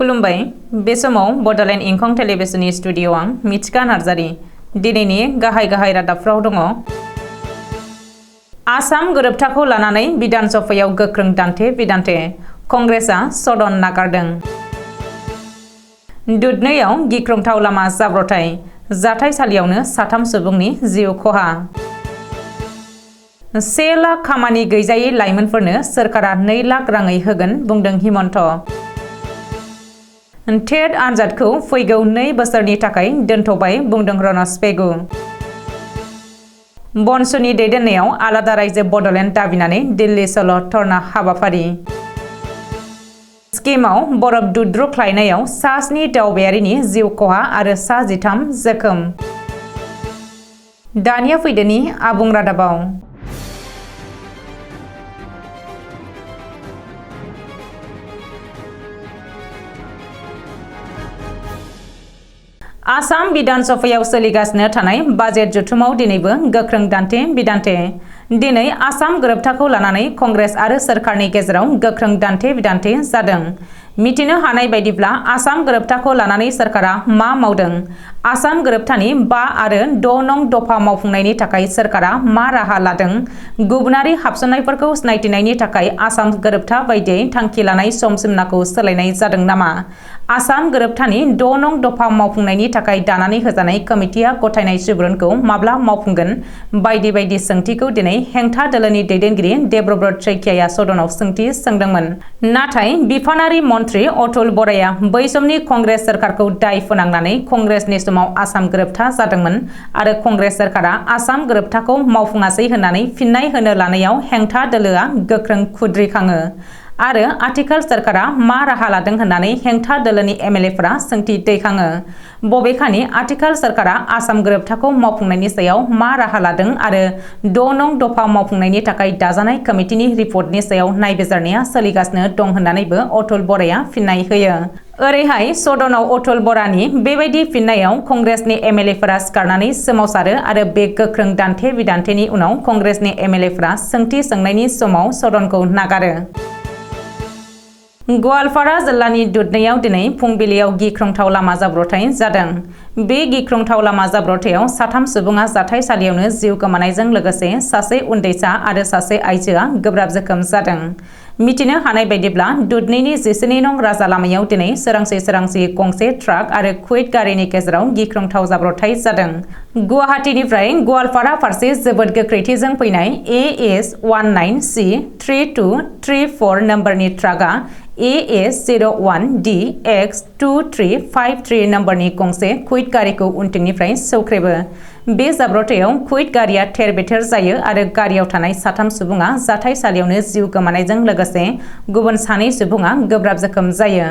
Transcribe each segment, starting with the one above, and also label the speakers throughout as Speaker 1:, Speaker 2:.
Speaker 1: खुलुमबाय बे समाव बडोलेण्ड इंखं टेलिभिजननि स्टुडिअ आं मिथिका नार्जारी दिनैनि गाहाय रादाबफ्राव दङ। आसाम गोरोबथाखौ लानानै बिधान सभायाव गोख्रों दान्थे बिदान्थे कंग्रेसआ सदन नागारदों। दुधनैयाव गिख्रंथाव लामा जाब्रथाय जाथायसालियावनो 3 सुबुंनि जिउ खहा। 1 लाख खामानि गैजायै लाइमोनफोरनो सोरखारा 2 लाख राङै होगोन बुंदों हिमन्त। टेट आनजादखौ फैगौ 2 बोसोरनि थाखाय दोनथ'बाय बुंदों रनज पेगु। बनसुनि दैदेननायाव आलादा रायजो बडोलेण्ड दाबिनानै दिल्ली सल' धरना हाबाफारि। स्किमाव बरफ दुद्रुख्लायनायाव 7 दावबायारिनि जिउ खहा आरो 13 जोखोम। दानिया फैदोनि आबुं रादाबाव। आसाम बिधान सभायाव सोलिगासिनो थानाय बाजेट जथुमाव दिनैबो गोख्रों दान्थे बिदान्थे। दिनै आसाम गोरोबथाखौ लानानै कंग्रेस आरो सोरखारनि गेजेराव गोख्रों दान्थे बिदान्थे जादों। मिथिनो हानाय बायदिब्ला आसाम गोरोबथाखौ लानानै सोरखारा मा मावदों, आसाम गोरोबथानि 5 आरो 6 नं दफा मावफुंनायनि थाखाय सोरखारा मा राहा लादों, गुबुनारि हाबसननायफोरखौ सिनायथिनायनि थाखाय आसाम गोरोबथा बायदियै थांखि लानाय समसिमनाखौ सोलायनाय जादों नामा, आसाम गोरोबथानि 6 नं दफा मावफुंनायनि थाखाय दानानै होजानाय कमिटिया गथायनाय सुबुरुनखौ माब्ला मावफुंगोन बायदि बायदि सोंथिखौ दिनै हेंथा दोलोनि दैदेनगिरि देबब्रत सैकियाया सदनाव सोंथि सोंदोंमोन। नाथाय बिफानारि मन्थ्रि अतुल बराया बै समनि कंग्रेस सोरखारखौ दाय फोनांनानै कंग्रेसनि समाव आसाम गोरोबथा जादोंमोन आरो कंग्रेस सोरखारा आसाम गोरोबथाखौ मावफुङासै होननानै फिन्नाय होनो लानायाव हेंथा दोलोआ गोख्रों खुद्रिखाङो आरो आथिखाल सोरखारा मा राहा लादों होननानै हेंथा दोलोनि एमएलएफोरा सोंथि दैखाङो। बबेखानि आथिखाल सोरखारा आसाम गोरोबथाखौ मावफुंनायनि सायाव मा राहा लादों आरो 6 नं दफा मावफुंनायनि थाखाय दाजानाय कमिटिनि रिपर्टनि सायाव नायबिजिरनाया सोलिगासिनो दं होननानैबो अतुल बराया फिन्नाय होयो। ओरैहाय सदनाव अतुल बरानि बेबायदि फिन्नायाव कंग्रेसनि एमएलएफोरा सिखारनानै सोमावसारो आरो बे गोख्रों दान्थे बिदान्थेनि उनाव कंग्रेसनि एमएलएफोरा सोंथि सोंनायनि समाव सदनखौ नागारो। गवालपारा जिल्लानि दुधनैयाव दिनै फुंबिलियाव गिख्रंथाव लामा जाब्रथाय जादों। बे गिख्रंथाव लामा जाब्रथायाव 3 सुबुङा जाथायसालियावनो जिउ गोमानायजों लोगोसे सासे उन्दैसा आरो सासे आइजोआ गोब्राब जोखोम जादों। मिथिनो हानाय बायदिब्ला दुधनैनि 14 नं राजा लामायाव दिनै सोरांसि गंसे ट्राक आरो कुइट गारिनि गेजेराव गिख्रंथाव जाब्रथाय जादों। गुवाहाटीनिफ्राय गवालपारा फारसे जोबोद गोख्रैथिजों फैनाय AS19C 3234 नम्बरनि ट्राकआ AS01DX2353 नम्बरनि गंसे कुइट गारिखौ उनथिंनिफ्राय सौख्रेबो। बे जाब्रथायाव कुइट गारिया थेर-बेथेर जायो आरो गारियाव थानाय 3 सुबुङा जाथायसालियावनो जिउ गोमानायजों लोगोसे गुबुन 2 सुबुङा गोब्राब जोखोम जायो।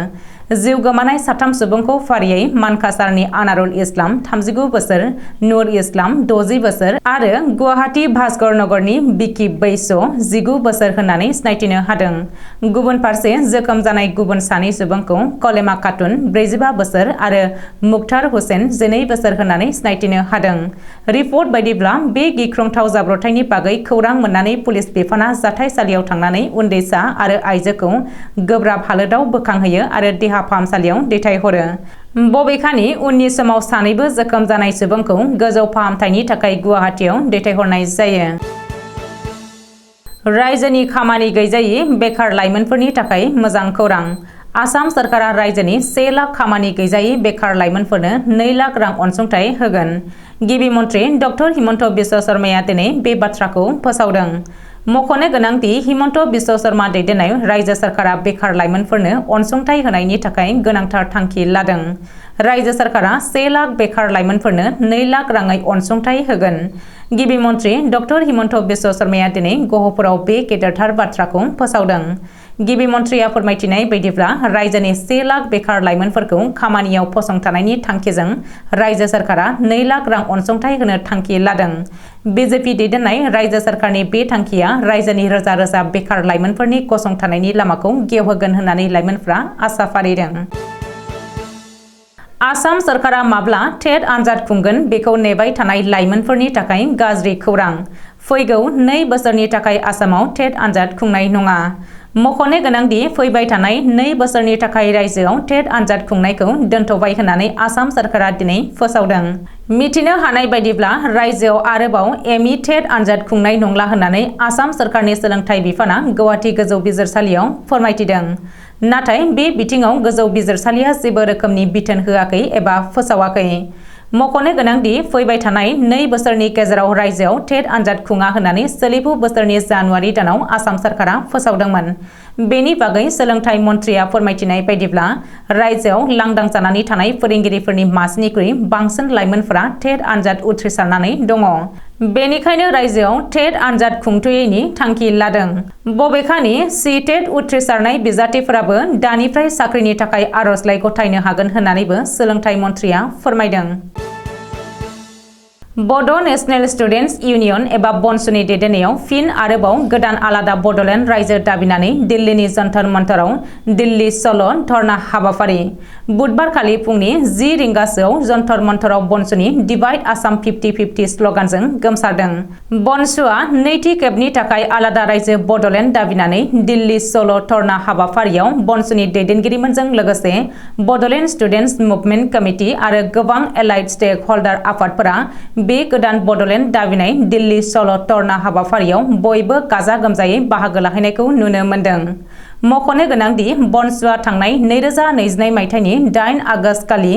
Speaker 1: जिउ गोमानाय 3 सुबुंखौ फारियै मानकासारनि आनारुल इस्लाम 39 बोसोर, नुर इस्लाम 60 बोसोर आरो गुवाहाटी भास्करनगरनि बिकि बैस 19 बोसोर होननानै सिनायथिनो हादों। गुबुन फारसे जोखोम जानाय गुबुन 2 सुबुंखौ कलेमा खातुन 45 बोसोर आरो मुक्तार हुसेन 12 बोसोर होननानै सिनायथिनो हादों। रिपर्ट बायदिब्ला बे गिख्रंथाव जाब्रथायनि बागै खौरां मोननानै पुलिस बिफाना जाथायसालियाव थांनानै उन्दैसा आरो आइजोखौ गोब्राब हालोदाव बोखांहोयो आरो देहा फाहामसालियाव दैथायहरो। बबेखानि उननि समाव 2 जोखोम जानाय सुबुंखौ गोजौ फाहामथायनि थाखाय गुवाहाटीयाव दैथायहरनाय जायो। रायजोनि खामानि गैजायै बेखार लाइमोनफोरनि थाखाय मोजां खौरां। आसाम सोरखारा रायजोनि 1 लाख खामानि गैजायै बेखार लाइमोनफोरनो 2 लाख रां अनसुंथाइ होगोन। गिबि मन्थ्रि डक्टर हिमन्त बिश्व शर्माया दिनै बे बाथ्राखौ फोसावदों। मख'नो गोनांदि हिमन्त बिश्व शर्मा दैदेननाय रायजो सोरखारा बेखार लाइमोनफोरनो अनसुंथाइ होनायनि थाखाय गोनांथार थांखि लादों। रायजो सोरखारा 1 लाख बेखार लाइमोनफोरनो 2 लाख राङै अनसुंथाइ होगोन। गिबि मन्थ्रि डक्टर हिमन्त बिश्व शर्माया दिनै गहपुराव बे गेदेरथार बाथ्राखौ फोसावदों। गिबि मन्थ्रिया फोरमायथिनाय बायदिब्ला रायजोनि 1 लाख बेखार लाइमोनफोरखौ खामानियाव फसंथानायनि थांखिजों रायजो सोरखारा 2 लाख रां अनसुंथाइ होनो थांखि लादों। बिजेपि दैदेननाय रायजो सोरखारनि बे थांखिया रायजोनि रोजा रोजा बेखार लाइमोनफोरनि गसंथानायनि लामाखौ गेवहोगोन होननानै लाइमोनफ्रा आसा फारिदों। आसाम सोरखारा माब्ला टेट आनजाद खुंगोन बेखौ नेबाय थानाय लाइमोनफोरनि थाखाय गाज्रि खौरां। फैगौ 2 बोसोरनि थाखाय आसामाव टेट आनजाद खुंनाय नङा। मख'नो गोनांदि फैबाय थानाय 2 बोसोरनि थाखाय रायजोआव टेट आनजाद खुंनायखौ दोनथ'बाय होननानै आसाम सरकारा दिनै फोसावदों। मिथिनो हानाय बायदिब्ला रायजोआव आरोबाव एमइ टेट आनजाद खुंनाय नंला होननानै आसाम सरकारनि सोलोंथाइ बिफाना गुवाहाटी गोजौ बिजिरसालियाव फोरमायथिदों। नाथाय बे बिथिङाव गोजौ बिजिरसालिया जेबो रोखोमनि बिथोन होआखै एबा फोसावाखै। मख'नो गोनांदि फैबाय थानाय 2 बोसोरनि गेजेराव रायजोआव टेट आनजाद खुङा होननानै सोलिफु बोसोरनि जानुवारि दानाव आसाम सरकारा फोसावदोंमोन। बेनि बागै सोलोंथाइ मन्थ्रिया फोरमायथिनाय बायदिब्ला रायजोआव लांदां जानानै थानाय फोरोंगिरिफोरनि मासिनिख्रुइ बांसिन लाइमोनफोरा टेट आनजाद उथ्रिसारनानै दङ। बेनिखायनो रायजोआव टेट आनजाद खुंथ'यैनि थांखि लादों। बबेखानि टेट उथ्रिसारनाय बिजाथिफोराबो दानिफ्राय साख्रिनि थाखाय आर'जलाइ गथायनो हागोन होननानैबो सोलोंथाइ मन्थ्रिया फोरमायदों। बड' नेशनेल स्टुडेन्टस इउनियन एबा बनसुनि दैदेननायाव फिन आरोबाव गोदान आलादा बड'लेण्ड रायजो दाबिनानै दिल्लीनि जन्तर मन्तराव दिल्ली सल' धर्ना हाबाफारि। बुधबारखालि फुंनि 10 रिंगासोआव जन्तर मन्तराव बनसुनि डिभाइड आसाम 50-50 स्लगानजों गोमसारदों। बनसुआ नैथि खेबनि थाखाय आलादा रायजो बड'लेण्ड दाबिनानै दिल्ली सल' धर्ना हाबाफारियाव बनसुनि दैदेनगिरिमोनजों लोगोसे बड'लेण्ड स्टुडेन्टस मुभमेन्ट कमिटि आरो गोबां एलाइड स्टेक हल्डार आफादफोरा बे गोदान बड'लेण्ड दाबिनाय दिल्ली सल' धर्ना हाबाफारियाव बयबो गाजा गोमजायै बाहागो लाहैनायखौ नुनो मोन्दों। मख'नो गोनांदि बनसुआ थांनाय 2022 मायथाइनि 8 आगस्त खालि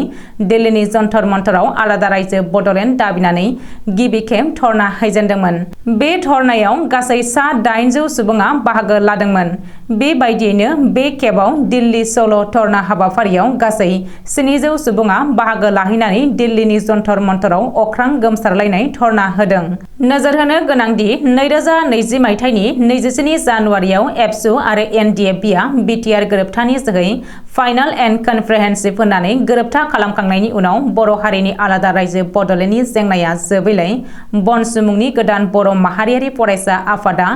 Speaker 1: दिल्लीनि जन्तर मन्तराव आलादा रायजो बड'लेण्ड दाबिनानै गिबि खेब धर्ना हैजेनदोंमोन। बे धर्नायाव गासै सा 800 सुबुङा बाहागो लादोंमोन। बेबायदियैनो बे खेबाव दिल्ली सल' धर्ना हाबाफारियाव गासै 700 सुबुङा बाहागो लाहैनानै दिल्लीनि जन्तर मन्तराव अख्रां गोमसारलायनाय धर्ना होदों। नोजोर होनो गोनांदि 2020 मायथाइनि 27 जानुवारियाव एबसु आरो एनडिएफबिआ बिटिआर गोरोबथानि जोहै फाइनाल एन्ड कनप्रिहेन्सिभ होननानै गोरोबथा खालामखांनायनि उनाव बर' हारिनि आलादा रायजो बड'लेण्डनि जेंनाया जोबैलाय बनसु मुंनि गोदान बर' माहारियारि फरायसा आफादा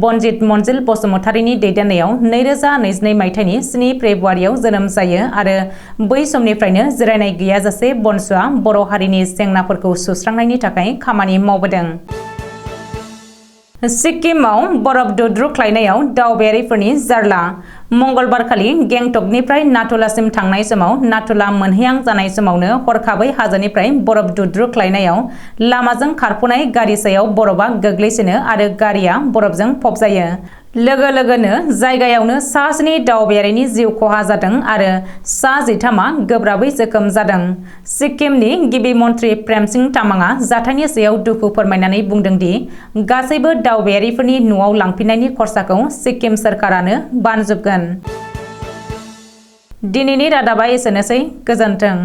Speaker 1: बनजित मन्जिल बसुमतारीनि दैदेननायाव 2022 मायथाइनि 7 फेब्रुवारियाव जोनोम जायो आरो बै समनिफ्रायनो जिरायनाय गैयाजासे बनसुआ बर' हारिनि जेंनाफोरखौ सुस्रांनायनि थाखाय खामानि मावबोदों। सिक्किमाव बरफ दुद्रुख्लायनायाव दावबायारिफोरनि जारला। मंगलबारखालि गेंटकनिफ्राय नाथुलासिम थांनाय समाव नाथुला मोनहैहां जानाय समावनो हरखाबै हाजोनिफ्राय बरफ दुद्रुख्लायनायाव लामाजों खारफुनाय गारि सायाव बरफआ गोग्लैसिनो आरो गारिया बरफजों फबजायो। लोगो लोगोनो जायगायावनो सा 7 दावबायारिनि जिउ खहा जादों आरो सा 13आ गोब्राबै जोखोम जादों। सिक्किमनि गिबि मन्थ्रि प्रेमसिं तामाङा जाथायनि सायाव दुखु फोरमायनानै बुंदों दि गासैबो दावबायारिफोरनि न'आव लांफिननायनि खरसाखौ सिक्किम सोरखारानो बानजोबगोन। दिनैनि रादाबा एसेनोसै। गोजोन्थों।